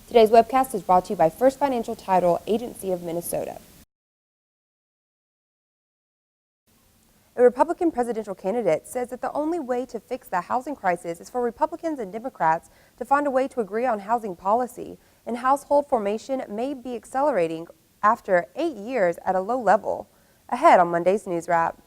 Today's webcast is brought to you by First Financial Title Agency of Minnesota. A Republican presidential candidate says that the only way to fix the housing crisis is for Republicans and Democrats to find a way to agree on housing policy, and household formation may be accelerating after 8 years at a low level. Ahead on Monday's News Wrap.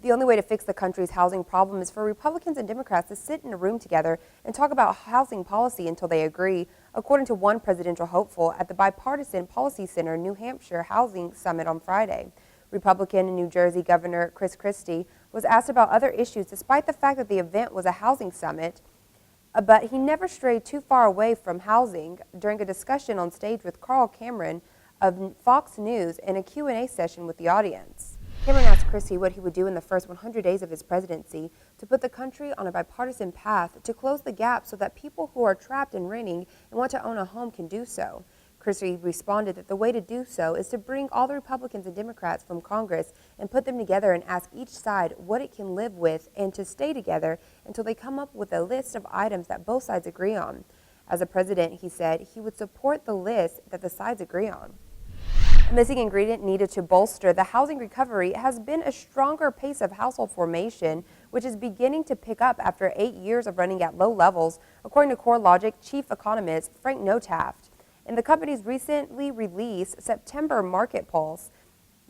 The only way to fix the country's housing problem is for Republicans and Democrats to sit in a room together and talk about housing policy until they agree, according to one presidential hopeful at the Bipartisan Policy Center New Hampshire Housing Summit on Friday. Republican and New Jersey Governor Chris Christie was asked about other issues despite the fact that the event was a housing summit, but he never strayed too far away from housing during a discussion on stage with Carl Cameron of Fox News in a Q&A session with the audience. Cameron asked Christie what he would do in the first 100 days of his presidency to put the country on a bipartisan path to close the gap so that people who are trapped in renting and want to own a home can do so. Christie responded that the way to do so is to bring all the Republicans and Democrats from Congress and put them together and ask each side what it can live with and to stay together until they come up with a list of items that both sides agree on. As a president, he said he would support the list that the sides agree on. A missing ingredient needed to bolster the housing recovery has been a stronger pace of household formation, which is beginning to pick up after 8 years of running at low levels, according to CoreLogic chief economist Frank Notaft. In the company's recently released September market pulse,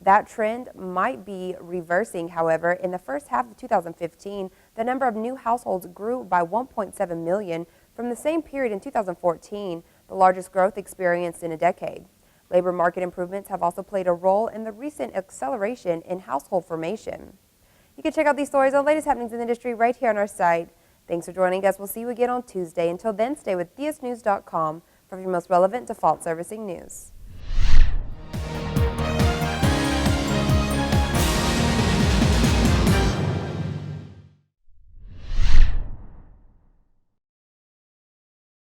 that trend might be reversing. However, in the first half of 2015, the number of new households grew by 1.7 million from the same period in 2014, the largest growth experienced in a decade. Labor market improvements have also played a role in the recent acceleration in household formation. You can check out these stories and latest happenings in the industry right here on our site. Thanks for joining us. We'll see you again on Tuesday. Until then, stay with DSNews.com for your most relevant default servicing news.